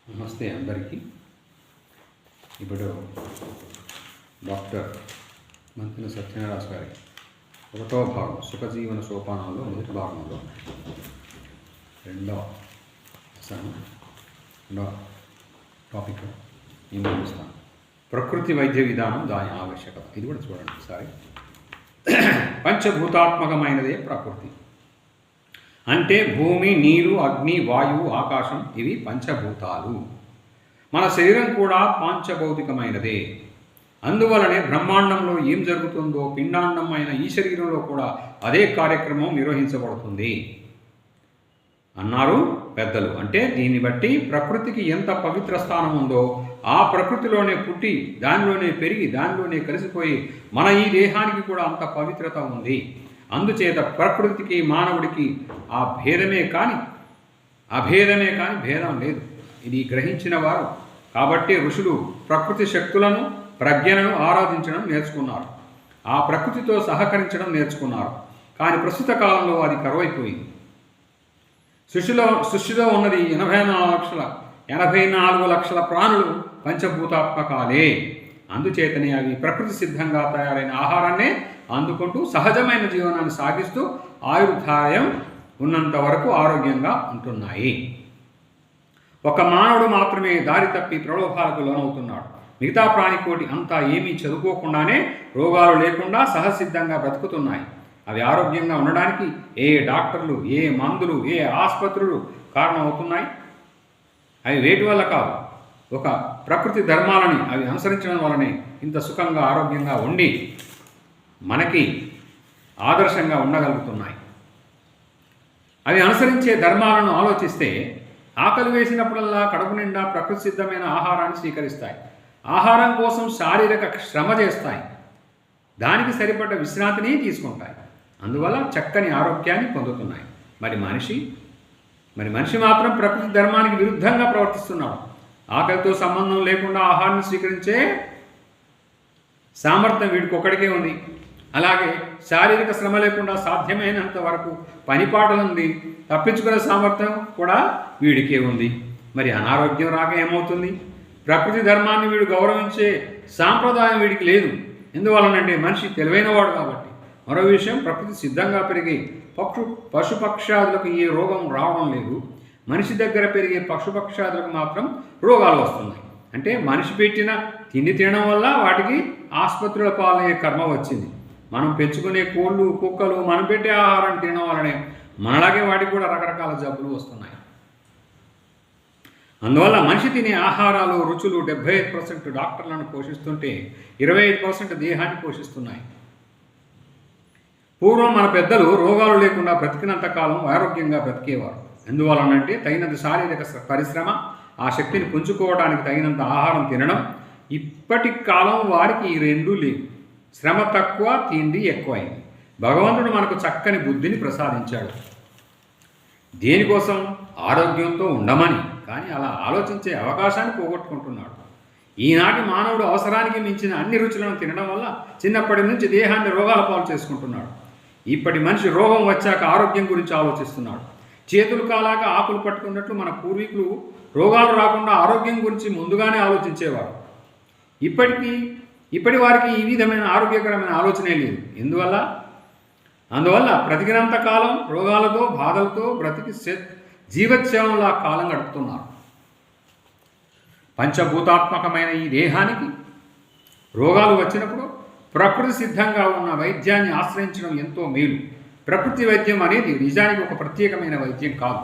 నమస్తే అందరికీ. ఇప్పుడు డాక్టర్ మంతిన సత్యనారాయణ గారి 1వ భాగం సుఖజీవన సోపానంలో మొదటి భాగంలో రెండవ టాపిక్ నేను చూపిస్తాను. ప్రకృతి వైద్య విధానం, దాని ఆవశ్యకత. ఇది కూడా చూడండి ఒకసారి. పంచభూతాత్మకమైనదే ప్రకృతి అంటే భూమి, నీరు, అగ్ని, వాయువు, ఆకాశం. ఇవి పంచభూతాలు. మన శరీరం కూడా పాంచభౌతికమైనదే. అందువలనే బ్రహ్మాండంలో ఏం జరుగుతుందో పిండాండమైన ఈ శరీరంలో కూడా అదే కార్యక్రమం నిర్వహించబడుతుంది అన్నారు పెద్దలు. అంటే దీన్ని బట్టి ప్రకృతికి ఎంత పవిత్ర స్థానం ఉందో, ఆ ప్రకృతిలోనే పుట్టి దానిలోనే పెరిగి దానిలోనే కలిసిపోయి మన ఈ దేహానికి కూడా అంత పవిత్రత ఉంది. అందుచేత ప్రకృతికి మానవుడికి అభేదమే కానీ భేదం లేదు. ఇది గ్రహించిన వారు కాబట్టి ఋషులు ప్రకృతి శక్తులను, ప్రజ్ఞలను ఆరాధించడం నేర్చుకున్నారు. ఆ ప్రకృతితో సహకరించడం నేర్చుకున్నారు. కానీ ప్రస్తుత కాలంలో అది కరువైపోయింది. సృష్టిలో ఉన్నది 84 లక్షల ప్రాణులు పంచభూతాత్మకాలే. అందుచేతనే అవి ప్రకృతి సిద్ధంగా తయారైన ఆహారాన్నే అందుకుంటూ సహజమైన జీవనాన్ని సాగిస్తూ ఆయుర్దాయం ఉన్నంత వరకు ఆరోగ్యంగా ఉంటున్నాయి. ఒక మానవుడు మాత్రమే దారి తప్పి ప్రలోభాలకు లోనవుతున్నాడు. మిగతా ప్రాణికోటి అంతా ఏమీ చదువుకోకుండానే రోగాలు లేకుండా సహసిద్ధంగా బ్రతుకుతున్నాయి. అవి ఆరోగ్యంగా ఉండడానికి ఏ డాక్టర్లు, ఏ మందులు, ఏ ఆసుపత్రులు కారణమవుతున్నాయి? అవి వేటి వల్ల కాదు, ఒక ప్రకృతి ధర్మాలని అవి అనుసరించడం వల్లనే ఇంత సుఖంగా ఆరోగ్యంగా ఉండి మనకి ఆదర్శంగా ఉండగలుగుతున్నాయి. అవి అనుసరించే ధర్మాలను ఆలోచిస్తే ఆకలి వేసినప్పుడల్లా కడుపు నిండా ప్రకృతి సిద్ధమైన ఆహారాన్ని స్వీకరిస్తాయి. ఆహారం కోసం శారీరక శ్రమ చేస్తాయి. దానికి సరిపడ్డ విశ్రాంతిని తీసుకుంటాయి. అందువల్ల చక్కని ఆరోగ్యాన్ని పొందుతున్నాయి. మరి మనిషి మాత్రం ప్రకృతి ధర్మానికి విరుద్ధంగా ప్రవర్తిస్తున్నాడు. ఆకలితో సంబంధం లేకుండా ఆహారాన్ని స్వీకరించే సామర్థ్యం వీడికి ఒక్కడికే ఉంది. అలాగే శారీరక శ్రమ లేకుండా సాధ్యమైనంత వరకు పనిపాటలుంది తప్పించుకునే సామర్థ్యం కూడా వీడికే ఉంది. మరి అనారోగ్యం రాక ఏమవుతుంది? ప్రకృతి ధర్మాన్ని వీడు గౌరవించే సాంప్రదాయం వీడికి లేదు. ఎందువలనంటే మనిషి తెలివైనవాడు కాబట్టి. మరో విషయం, ప్రకృతి సిద్ధంగా పెరిగే పశుపక్షాదులకు ఏ రోగం రావడం లేదు. మనిషి దగ్గర పెరిగే పశుపక్షాదులకు మాత్రం రోగాలు వస్తున్నాయి. అంటే మనిషి పెట్టిన తిండి తినడం వల్ల వాటికి ఆసుపత్రుల పాలయ్యే కర్మ వచ్చింది. మనం పెంచుకునే కోళ్ళు, కుక్కలు మనం పెట్టే ఆహారాన్ని తినడం వల్లనే మనలాగే వాటికి కూడా రకరకాల జబ్బులు వస్తున్నాయి. అందువల్ల మనిషి తినే ఆహారాలు, రుచులు 75% డాక్టర్లను పోషిస్తుంటే 25% దేహాన్ని పోషిస్తున్నాయి. పూర్వం మన పెద్దలు రోగాలు లేకుండా బ్రతికినంత కాలం ఆరోగ్యంగా బ్రతికేవారు. ఎందువలనంటే తగినంత శారీరక పరిశ్రమ, ఆ శక్తిని పుంజుకోవడానికి తగినంత ఆహారం తినడం. ఇప్పటి కాలం వారికి ఈ రెండూ లేవు. శ్రమ తక్కువ, తిండి ఎక్కువైంది. భగవంతుడు మనకు చక్కని బుద్ధిని ప్రసాదించాడు. దేనికోసం? ఆరోగ్యంతో ఉండమని. కానీ అలా ఆలోచించే అవకాశాన్ని పోగొట్టుకుంటున్నాడు. ఈనాటి మానవుడు అవసరానికి మించిన అన్ని రుచులను తినడం వల్ల చిన్నప్పటి నుంచి దేహాన్ని రోగాల పాలు చేసుకుంటున్నాడు. ఇప్పటి మనిషి రోగం వచ్చాక ఆరోగ్యం గురించి ఆలోచిస్తున్నాడు. చేతులు కాలాక ఆకులు పట్టుకున్నట్లు మన పూర్వీకులు రోగాలు రాకుండా ఆరోగ్యం గురించి ముందుగానే ఆలోచించేవారు. ఇప్పటి వారికి ఈ విధమైన ఆరోగ్యకరమైన ఆలోచనే లేదు. అందువల్ల బ్రతికినంత కాలం రోగాలతో, బాధలతో బ్రతికి జీవత్యావంలా కాలం గడుపుతున్నారు. పంచభూతాత్మకమైన ఈ దేహానికి రోగాలు వచ్చినప్పుడు ప్రకృతి సిద్ధంగా ఉన్న వైద్యాన్ని ఆశ్రయించడం ఎంతో మేలు. ప్రకృతి వైద్యం అనేది నిజానికి ఒక ప్రత్యేకమైన వైద్యం కాదు.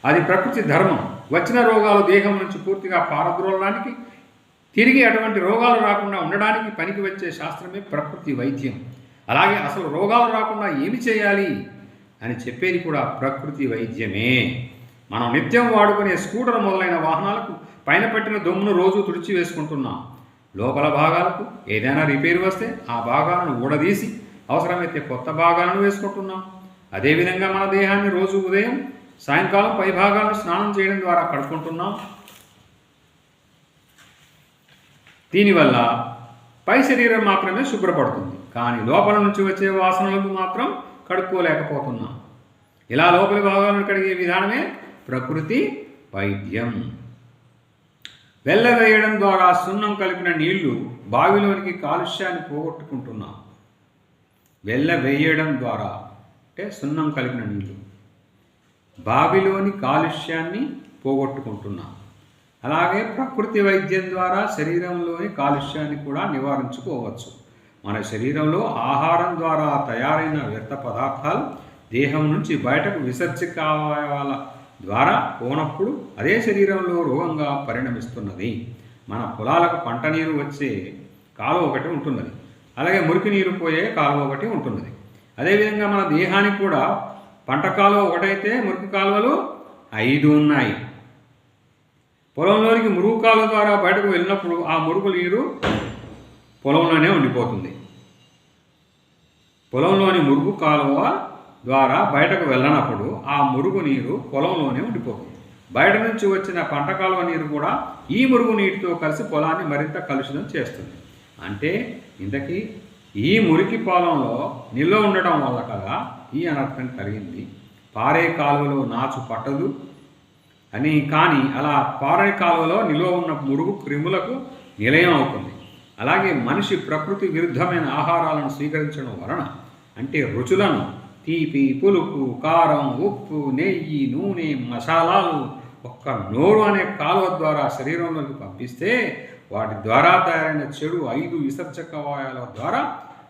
అది ప్రకృతి ధర్మం. వచ్చిన రోగాలు దేహం నుంచి పూర్తిగా పారద్రోలడానికి, తిరిగి అటువంటి రోగాలు రాకుండా ఉండడానికి పనికి వచ్చే శాస్త్రమే ప్రకృతి వైద్యం. అలాగే అసలు రోగాలు రాకుండా ఏమి చేయాలి అని చెప్పేది కూడా ప్రకృతి వైద్యమే. మనం నిత్యం వాడుకునే స్కూటర్ మొదలైన వాహనాలకు పైన పెట్టిన దొమ్మును రోజు తుడిచి వేసుకుంటున్నాం. లోపల భాగాలకు ఏదైనా రిపేర్ వస్తే ఆ భాగాలను ఊడదీసి అవసరమైతే కొత్త భాగాలను వేసుకుంటున్నాం. అదేవిధంగా మన దేహాన్ని రోజు ఉదయం, సాయంకాలం పై భాగాలను స్నానం చేయడం ద్వారా కడుక్కుంటున్నాం. దీనివల్ల పై శరీరం మాత్రమే శుభ్రపడుతుంది. కానీ లోపల నుంచి వచ్చే వాసనలకు మాత్రం కడుక్కోలేకపోతున్నాం. ఇలా లోపలి భాగాలను కడిగే విధానమే ప్రకృతి వైద్యం. వెళ్ళవేయడం ద్వారా సున్నం కలిపిన నీళ్లు బావిలోనికి కాలుష్యాన్ని పోగొట్టుకుంటున్నాం. వెళ్ళవేయడం ద్వారా అంటే సున్నం కలిపిన నీళ్లు బావిలోని కాలుష్యాన్ని పోగొట్టుకుంటున్నాం. అలాగే ప్రకృతి వైద్యం ద్వారా శరీరంలోని కాలుష్యాన్ని కూడా నివారించుకోవచ్చు. మన శరీరంలో ఆహారం ద్వారా తయారైన వ్యర్థ పదార్థాలు దేహం నుంచి బయటకు విసర్జక అవయవాల ద్వారా పోనప్పుడు అదే శరీరంలో రోగంగా పరిణమిస్తున్నది. మన పొలాలకు పంట నీరు వచ్చే కాలువ ఒకటి ఉంటున్నది, అలాగే మురికి నీరు పోయే కాలువ ఒకటి ఉంటున్నది. అదేవిధంగా మన దేహానికి కూడా పంట కాలువ ఒకటైతే మురికి కాలువలు 5 ఉన్నాయి. పొలంలోనికి మురుగు కాలువ ద్వారా బయటకు వెళ్ళినప్పుడు ఆ మురుగు నీరు పొలంలోనే ఉండిపోతుంది. పొలంలోని మురుగు కాలువ ద్వారా బయటకు వెళ్ళనప్పుడు ఆ మురుగు నీరు పొలంలోనే ఉండిపోతుంది. బయట నుంచి వచ్చిన పంట కాలువ నీరు కూడా ఈ మురుగు నీటితో కలిసి పొలాన్ని మరింత కలుషితం చేస్తుంది. అంటే ఇంతకీ ఈ మురికి పొలంలో నిల్వ ఉండటం వల్ల కదా ఈ అనర్థం కలిగింది. పారే కాలువలో నాచు పట్టదు అని, కానీ అలా పారే కాలువలో నిల్వ ఉన్న మురుగు క్రిములకు నిలయం అవుతుంది. అలాగే మనిషి ప్రకృతి విరుద్ధమైన ఆహారాలను స్వీకరించడం వలన, అంటే రుచులను తీపి, పులుపు, కారం, ఉప్పు, నెయ్యి, నూనె, మసాలాలు ఒక్క నోరు అనే కాలువ ద్వారా శరీరంలోకి పంపిస్తే వాటి ద్వారా తయారైన చెడు 5 విసర్జక అవయవాల ద్వారా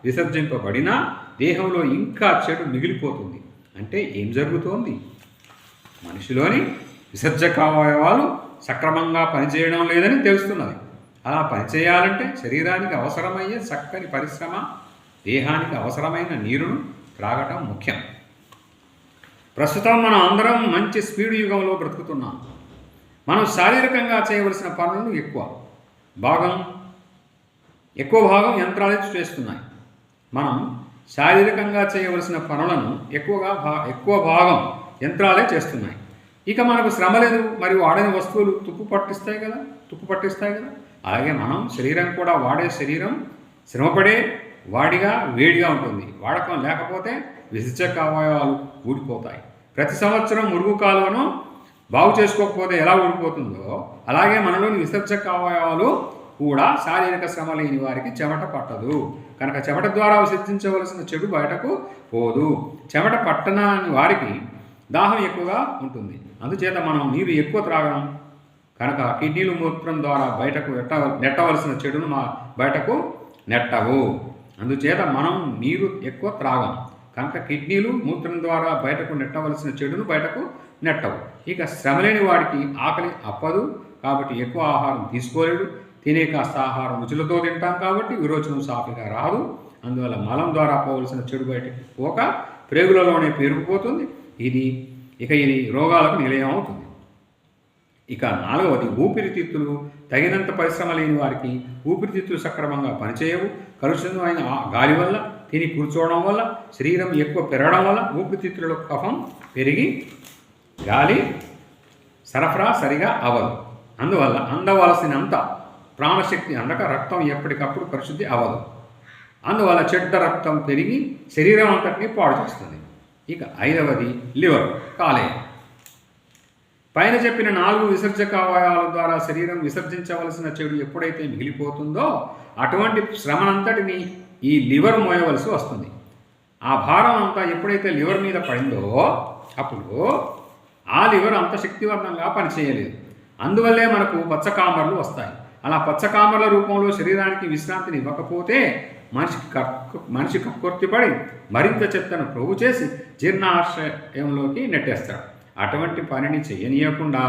విసర్జింపబడినా దేహంలో ఇంకా చెడు మిగిలిపోతుంది. అంటే ఏం జరుగుతోంది? మనిషిలోని విసర్జక అవయవాలు సక్రమంగా పనిచేయడం లేదని తెలుస్తున్నది. అలా పనిచేయాలంటే శరీరానికి అవసరమయ్యే చక్కని పరిశ్రమ, దేహానికి అవసరమైన నీరును త్రాగటం ముఖ్యం. ప్రస్తుతం మనం అందరం మంచి స్పీడ్ యుగంలో బ్రతుకుతున్నాం. మనం శారీరకంగా చేయవలసిన పనులను ఎక్కువ భాగం యంత్రాలే చేస్తున్నాయి. మనం శారీరకంగా చేయవలసిన పనులను ఎక్కువ భాగం యంత్రాలే చేస్తున్నాయి. ఇక మనకు శ్రమ లేదు, మరియు వాడని వస్తువులు తుప్పు పట్టిస్తాయి కదా. అలాగే మనం శరీరం కూడా వాడే శరీరం శ్రమపడే వాడిగా వేడిగా ఉంటుంది. వాడకం లేకపోతే విసర్జక అవయవాలు ఊడిపోతాయి. ప్రతి సంవత్సరం మురుగు కాలువను బాగు చేసుకోకపోతే ఎలా ఊడిపోతుందో అలాగే మనలోని విసర్జక అవయవాలు కూడా శారీరక శ్రమ లేని వారికి చెమట పట్టదు. కనుక చెమట ద్వారా విసర్జించవలసిన చెడు బయటకు పోదు. చెమట పట్టని వారికి దాహం ఎక్కువగా ఉంటుంది. అందుచేత మనం నీరు ఎక్కువ త్రాగడం కనుక కిడ్నీలు మూత్రం ద్వారా బయటకు నెట్టవలసిన చెడును బయటకు నెట్టవు. అందుచేత మనం నీరు ఎక్కువ త్రాగం కనుక కిడ్నీలు మూత్రం ద్వారా బయటకు నెట్టవలసిన చెడును బయటకు నెట్టవు. ఇక శ్రమ లేని వాడికి ఆకలి అప్పదు కాబట్టి ఎక్కువ ఆహారం తీసుకోలేడు. తినే కాస్త ఆహారం రుచులతో తింటాం కాబట్టి విరోచనం సాఫీగా రాదు. అందువల్ల మలం ద్వారా పోవలసిన చెడు బయటకు పోక ప్రేగులలోనే పేరుకుపోతుంది. ఇది రోగాలకు నిలయం అవుతుంది. ఇక 4వది ఊపిరితిత్తులు. తగినంత పరిశ్రమ లేని వారికి ఊపిరితిత్తులు సక్రమంగా పనిచేయవు. కలుషితమైన గాలి వల్ల, తిని కూర్చోవడం వల్ల, శరీరం ఎక్కువ పెరగడం వల్ల ఊపిరితిత్తులలో కఫం పెరిగి గాలి సరఫరా సరిగా అవ్వదు. అందువల్ల అందవలసినంత ప్రాణశక్తి అందక రక్తం ఎప్పటికప్పుడు పరిశుద్ధి అవ్వదు. అందువల్ల చెడ్డ రక్తం పెరిగి శరీరం అంతటినీ పాడు చేస్తుంది. ఇక 5వది లివర్, కాలేయం. పైన చెప్పిన 4 విసర్జక అవయవాల ద్వారా శరీరం విసర్జించవలసిన చెడు ఎప్పుడైతే మిగిలిపోతుందో అటువంటి శ్రమనంతటిని ఈ లివర్ మోయవలసి వస్తుంది. ఆ భారం అంతా ఎప్పుడైతే లివర్ మీద పడిందో అప్పుడు ఆ లివర్ అంత శక్తివంతంగా పనిచేయలేదు. అందువల్లే మనకు పచ్చకామర్లు వస్తాయి. అలా పచ్చకామర్ల రూపంలో శరీరానికి విశ్రాంతిని ఇవ్వకపోతే మనిషి కక్కుర్తిపడి మరింత చెత్తను ప్రోగు చేసి జీర్ణాశయంలోకి నెట్టేస్తాడు. అటువంటి పనిని చేయనీయకుండా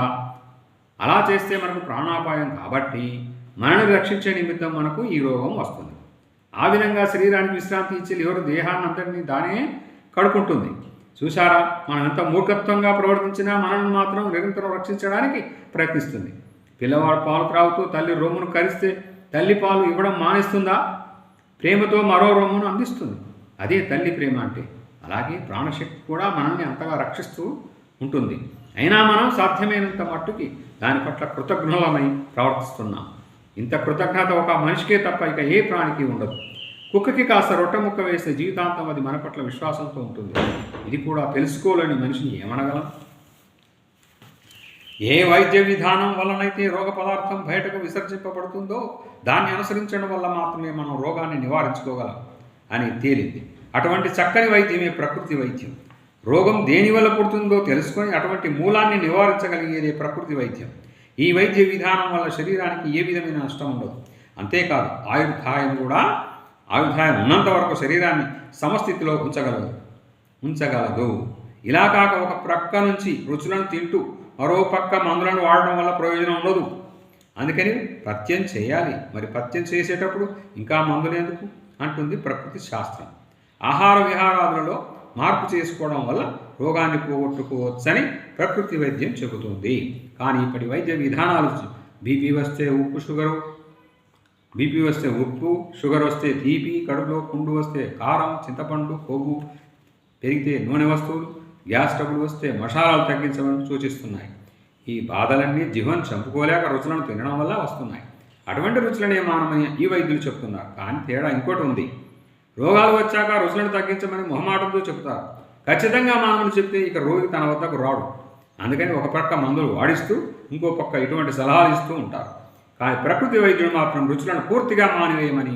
అలా చేస్తే మనకు ప్రాణాపాయం కాబట్టి మనల్ని రక్షించే నిమిత్తం మనకు ఈ రోగం వస్తుంది. ఆ విధంగా శరీరానికి విశ్రాంతి ఇచ్చి లివర్ దేహాన్ని అంతటినీ దానే కడుకుంటుంది. చూసారా, మనం ఎంత మూర్ఖత్వంగా ప్రవర్తించినా మనల్ని మాత్రం నిరంతరం రక్షించడానికి ప్రయత్నిస్తుంది. పిల్లవాడు పాలు త్రాగుతూ తల్లి రొమ్మును కరిస్తే తల్లి పాలు ఇవ్వడం మానేస్తుందా? ప్రేమతో మరో రొమ్మును అందిస్తుంది. అదే తల్లి ప్రేమ అంటే. అలాగే ప్రాణశక్తి కూడా మనల్ని అంతగా రక్షిస్తూ ఉంటుంది. అయినా మనం సాధ్యమైనంత మట్టుకి దాని పట్ల కృతజ్ఞులమై ప్రవర్తిస్తున్నాం. ఇంత కృతజ్ఞత ఒక మనిషికే తప్ప ఇక ఏ ప్రాణికి ఉండదు. కుక్కకి కాస్త రొట్టె ముక్క వేస్తే జీవితాంతం అది మన పట్ల విశ్వాసంతో ఉంటుంది. ఇది కూడా తెలుసుకోలేని మనిషిని ఏమనగలం? ఏ వైద్య విధానం వలనైతే రోగ పదార్థం బయటకు విసర్జింపబడుతుందో దాన్ని అనుసరించడం వల్ల మాత్రమే మనం రోగాన్ని నివారించుకోగలం అని తేలింది. అటువంటి చక్కని వైద్యమే ప్రకృతి వైద్యం. రోగం దేనివల్ల పుడుతుందో తెలుసుకొని అటువంటి మూలాన్ని నివారించగలిగేదే ప్రకృతి వైద్యం. ఈ వైద్య విధానం వల్ల శరీరానికి ఏ విధమైన నష్టం ఉండదు. అంతేకాదు ఆయుర్దాయం ఉన్నంత వరకు శరీరాన్ని సమస్థితిలో ఉంచగలదు. ఇలా కాక ఒక ప్రక్క నుంచి రుచులను తింటూ మరో పక్క మందులను వాడడం వల్ల ప్రయోజనం ఉండదు. అందుకని పథ్యం చేయాలి. మరి పథ్యం చేసేటప్పుడు ఇంకా మందులు ఎందుకు అంటుంది ప్రకృతి శాస్త్రం. ఆహార విహారాదులలో మార్పు చేసుకోవడం వల్ల రోగాన్ని పోగొట్టుకోవచ్చని ప్రకృతి వైద్యం చెబుతుంది. కానీ ఇప్పటి వైద్య విధానాలు బీపీ వస్తే ఉప్పు, షుగర్ వస్తే తీపి, కడుపులో పుండు వస్తే కారం, చింతపండు, కొవ్వు పెరిగితే నూనె వస్తువులు, గ్యాస్ ట్రబుల్ వస్తే మసాలాలు తగ్గించమని సూచిస్తున్నాయి. ఈ బాధలన్నీ జిహ్వను చంపుకోలేక రుచులను తినడం వల్ల వస్తున్నాయి. అటువంటి రుచులనే మానమని ఈ వైద్యులు చెప్తున్నారు. కానీ తేడా ఇంకోటి ఉంది. రోగాలు వచ్చాక రుచులను తగ్గించమని మొహమాటంతో చెప్తారు. ఖచ్చితంగా మానవులు చెప్తే ఇక రోగి తన వద్దకు రాడు. అందుకని ఒక పక్క మందులు వాడిస్తూ ఇంకో పక్క ఇటువంటి సలహాలు ఇస్తూ ఉంటారు. కానీ ప్రకృతి వైద్యుడు మాత్రం రుచులను పూర్తిగా మానివేయమని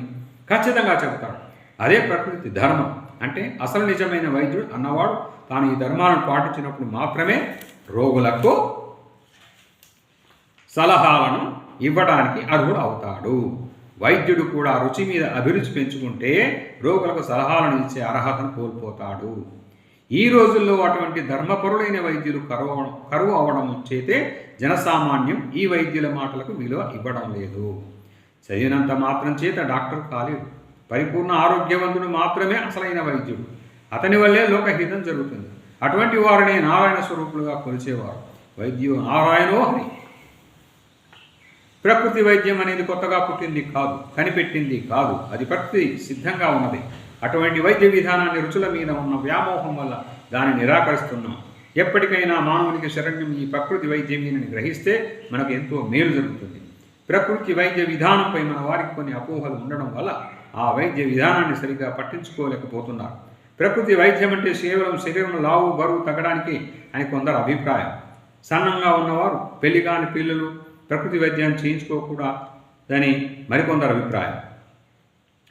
ఖచ్చితంగా చెబుతాడు. అదే ప్రకృతి ధర్మం. అంటే అసలు నిజమైన వైద్యుడు అన్నవాడు తాను ఈ ధర్మాలను పాటించినప్పుడు మాత్రమే రోగులకు సలహాలను ఇవ్వడానికి అర్హుడు అవుతాడు. వైద్యుడు కూడా రుచి మీద అభిరుచి పెంచుకుంటే రోగులకు సలహాలను ఇచ్చే అర్హతను కోల్పోతాడు. ఈ రోజుల్లో అటువంటి ధర్మపరులైన వైద్యులు కరువు అవడం చేతే జనసామాన్యం ఈ వైద్యుల మాటలకు విలువ ఇవ్వడం లేదు. చదివినంత మాత్రం చేత డాక్టర్ కాలేడు. పరిపూర్ణ ఆరోగ్యవంతుడు మాత్రమే అసలైన వైద్యుడు. అతని వల్లే లోకహితం జరుగుతుంది. అటువంటి వారిని నారాయణ స్వరూపులుగా కొలిచేవారు. వైద్యు నారాయణో హరి. ప్రకృతి వైద్యం అనేది కొత్తగా పుట్టింది కాదు, కనిపెట్టింది కాదు. అది ప్రకృతి సిద్ధంగా ఉన్నది. అటువంటి వైద్య విధానాన్ని రుచుల మీద ఉన్న వ్యామోహం వల్ల దాన్ని నిరాకరిస్తున్నాం. ఎప్పటికైనా మానవునికి శరణ్యం ఈ ప్రకృతి వైద్యమేనని గ్రహిస్తే మనకు ఎంతో మేలు జరుగుతుంది. ప్రకృతి వైద్య విధానంపై మన వారికి కొన్ని అపోహలు ఉండడం వల్ల ఆ వైద్య విధానాన్ని సరిగ్గా పట్టించుకోలేకపోతున్నారు. ప్రకృతి వైద్యం అంటే కేవలం శరీరం లావు బరువు తగ్గడానికి అని కొందరు అభిప్రాయం. సన్నంగా ఉన్నవారు, పెళ్లి కాని పిల్లలు ప్రకృతి వైద్యాన్ని చేయించుకోకూడదని మరికొందరు అభిప్రాయం.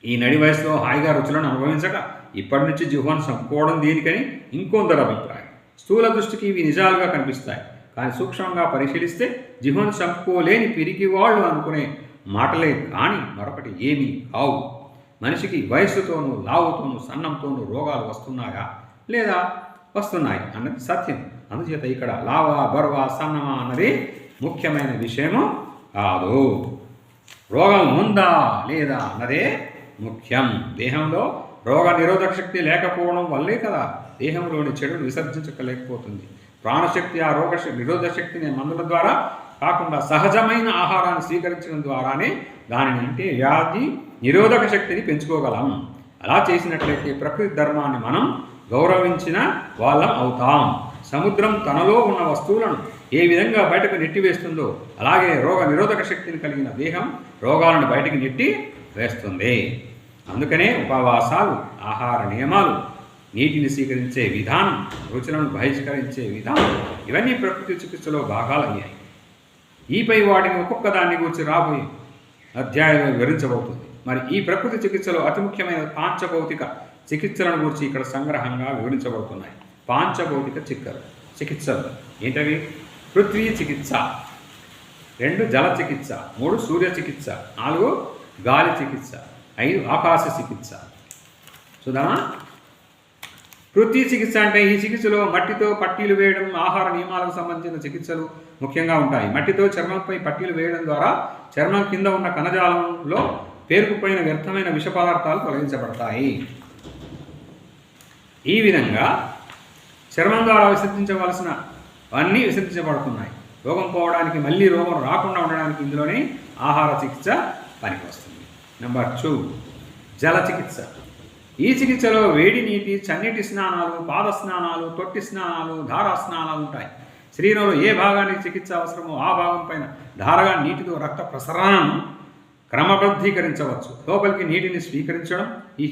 ఈ నడి వయసులో హాయిగా రుచులను అనుభవించక ఇప్పటి నుంచి జిహ్వను చంపుకోవడం దేనికని ఇంకొందరు అభిప్రాయం. స్థూల దృష్టికి ఇవి నిజాలుగా కనిపిస్తాయి. కానీ సూక్ష్మంగా పరిశీలిస్తే జిహ్వను చంపుకోలేని పిరికి వాళ్ళు అనుకునే మాటలే కానీ మరొకటి ఏమీ కావు. మనిషికి వయస్సుతోనూ లావుతోనూ సన్నంతోనూ రోగాలు వస్తున్నాయా లేదా వస్తున్నాయి అన్నది సత్యం. అందుచేత ఇక్కడ లావా బరువా సన్నమా అన్నది ముఖ్యమైన విషయము కాదు. రోగం ఉందా లేదా అన్నదే ముఖ్యం. దేహంలో రోగ నిరోధక శక్తి లేకపోవడం వల్లే కదా దేహంలోని చెడును విసర్జించలేకపోతుంది. ప్రాణశక్తి ఆ నిరోధక శక్తిని మందుల ద్వారా కాకుండా సహజమైన ఆహారాన్ని స్వీకరించడం ద్వారానే దానిని అంటే వ్యాధి నిరోధక శక్తిని పెంచుకోగలం. అలా చేసినట్లయితే ప్రకృతి ధర్మాన్ని మనం గౌరవించిన వాళ్ళం అవుతాం. సముద్రం తనలో ఉన్న వస్తువులను ఏ విధంగా బయటకు నెట్టివేస్తుందో అలాగే రోగ నిరోధక శక్తిని కలిగిన దేహం రోగాలను బయటకు నెట్టి వేస్తుంది. అందుకనే ఉపవాసాలు, ఆహార నియమాలు, నీటిని స్వీకరించే విధానం, రుచులను బహిష్కరించే విధానం ఇవన్నీ ప్రకృతి చికిత్సలో భాగాలయ్యాయి. ఈపై వాటిని ఒక్కొక్క దాన్ని గురించి రాబోయే అధ్యాయంలో వివరించబోతుంది. మరి ఈ ప్రకృతి చికిత్సలో అతి ముఖ్యమైన పాంచభౌతిక చికిత్సలను గురించి ఇక్కడ సంగ్రహంగా వివరించబడుతున్నాయి. పాంచభౌతిక చికిత్సలు ఏంటవి? పృథ్వీ చికిత్స, 2 జల చికిత్స, 3 సూర్య చికిత్స, 4 గాలి చికిత్స, 5 ఆకాశ చికిత్స. చూద్దామా? పృథ్వీ చికిత్స అంటే ఈ చికిత్సలో మట్టితో పట్టీలు వేయడం, ఆహార నియమాలకు సంబంధించిన చికిత్సలు ముఖ్యంగా ఉంటాయి. మట్టితో చర్మంపై పట్టీలు వేయడం ద్వారా చర్మం కింద ఉన్న కణజాలంలో పేరుకుపోయిన వ్యర్థమైన విష పదార్థాలు తొలగించబడతాయి. ఈ విధంగా చర్మం ద్వారా విసర్జించవలసిన అన్నీ విసర్జించబడుతున్నాయి. రోగం పోవడానికి, మళ్ళీ రోగం రాకుండా ఉండడానికి ఇందులోనే ఆహార చికిత్స పనికి వస్తుంది. నెంబర్ 2 జల చికిత్స. ఈ చికిత్సలో వేడి నీటి, చన్నీటి స్నానాలు, పాద స్నానాలు, తొట్టి స్నానాలు, ధారా స్నానాలు ఉంటాయి. శరీరంలో ఏ భాగానికి చికిత్స అవసరమో ఆ భాగం పైన ధారగా నీటితో రక్త ప్రసరణను క్రమబద్ధీకరించవచ్చు. లోపలికి నీటిని స్వీకరించడం ఈ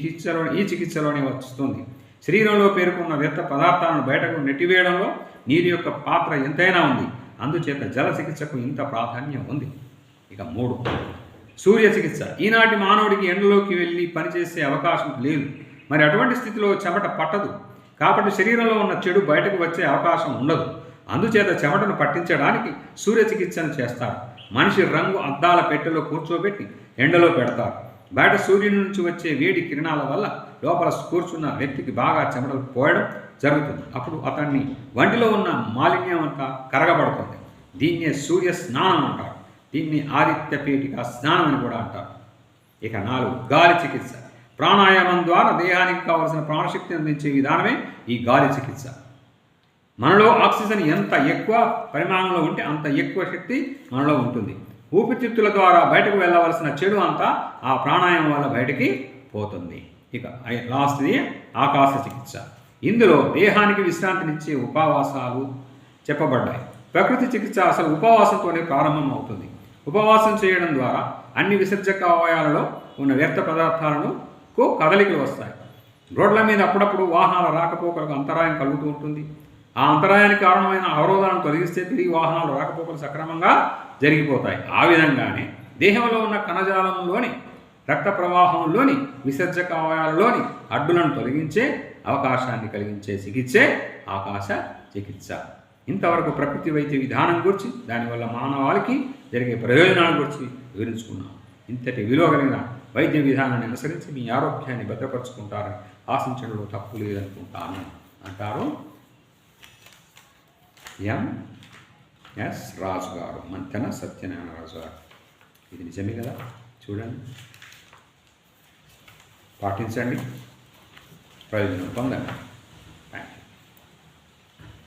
చికిత్సలోనే వస్తుంది. శరీరంలో పేరుకున్న వ్యర్థ పదార్థాలను బయటకు నెట్టివేయడంలో నీరు యొక్క పాత్ర ఎంతైనా ఉంది. అందుచేత జల చికిత్సకు ఇంత ప్రాధాన్యం ఉంది. ఇక 3 సూర్య చికిత్స. ఈనాటి మానవుడికి ఎండలోకి వెళ్ళి పనిచేసే అవకాశం లేదు. మరి అటువంటి స్థితిలో చెమట పట్టదు. కాబట్టి శరీరంలో ఉన్న చెడు బయటకు వచ్చే అవకాశం ఉండదు. అందుచేత చెమటను పట్టించడానికి సూర్య చికిత్సను చేస్తారు. మనిషి రంగు అద్దాల పెట్టెలో కూర్చోబెట్టి ఎండలో పెడతారు. బయట సూర్యుని నుంచి వచ్చే వేడి కిరణాల వల్ల లోపల కూర్చున్న వ్యక్తికి బాగా చెమటలు పోయడం జరుగుతుంది. అప్పుడు అతన్ని వంటిలో ఉన్న మాలిన్యం అంతా కరగబడుతుంది. దీన్నే సూర్య స్నానం అంటారు. దీన్ని ఆదిత్య పీఠిక స్నానం అని కూడా అంటారు. ఇక 4 గాలి చికిత్స. ప్రాణాయామం ద్వారా దేహానికి కావలసిన ప్రాణశక్తిని అందించే విధానమే ఈ గాలి చికిత్స. మనలో ఆక్సిజన్ ఎంత ఎక్కువ పరిమాణంలో ఉంటే అంత ఎక్కువ శక్తి మనలో ఉంటుంది. ఊపిరితిత్తుల ద్వారా బయటకు వెళ్ళవలసిన చెడు అంతా ఆ ప్రాణాయామం వల్ల బయటికి పోతుంది. ఇక లాస్ట్ది ఆకాశ చికిత్స. ఇందులో దేహానికి విశ్రాంతినిచ్చే ఉపవాసాలు చెప్పబడ్డాయి. ప్రకృతి చికిత్స అసలు ఉపవాసంతోనే ప్రారంభం అవుతుంది. ఉపవాసం చేయడం ద్వారా అన్ని విసర్జక అవయవాలలో ఉన్న వ్యర్థ పదార్థాలను కదలికలు వస్తాయి. రోడ్ల మీద అప్పుడప్పుడు వాహనాల రాకపోకలకు అంతరాయం కలుగుతూ ఉంటుంది. ఆ అంతరాయానికి కారణమైన అవరోధాలను తొలగిస్తే తిరిగి వాహనాలు రాకపోకలు సక్రమంగా జరిగిపోతాయి. ఆ విధంగానే దేహంలో ఉన్న కణజాలంలోని రక్త ప్రవాహంలోని విసర్జక అవయవాలలోని అడ్డులను తొలగించే అవకాశాన్ని కలిగించే చికిత్సే ఆకాశ చికిత్స. ఇంతవరకు ప్రకృతి వైద్య విధానం గురించి, దానివల్ల మానవాళికి జరిగే ప్రయోజనాల గురించి వివరించుకున్నాం. ఇంతటి విలువ కలిగిన వైద్య విధానాన్ని అనుసరించి మీ ఆరోగ్యాన్ని భద్రపరుచుకుంటారని ఆశించడంలో తప్పు లేదనుకుంటాను అంటారు ఎంఎస్ రాజు గారు, మంతెన సత్యనారాయణ రాజు గారు. ఇది నిజమే కదా, చూడండి, పాటించండి, ప్రయోజనం పొందండి.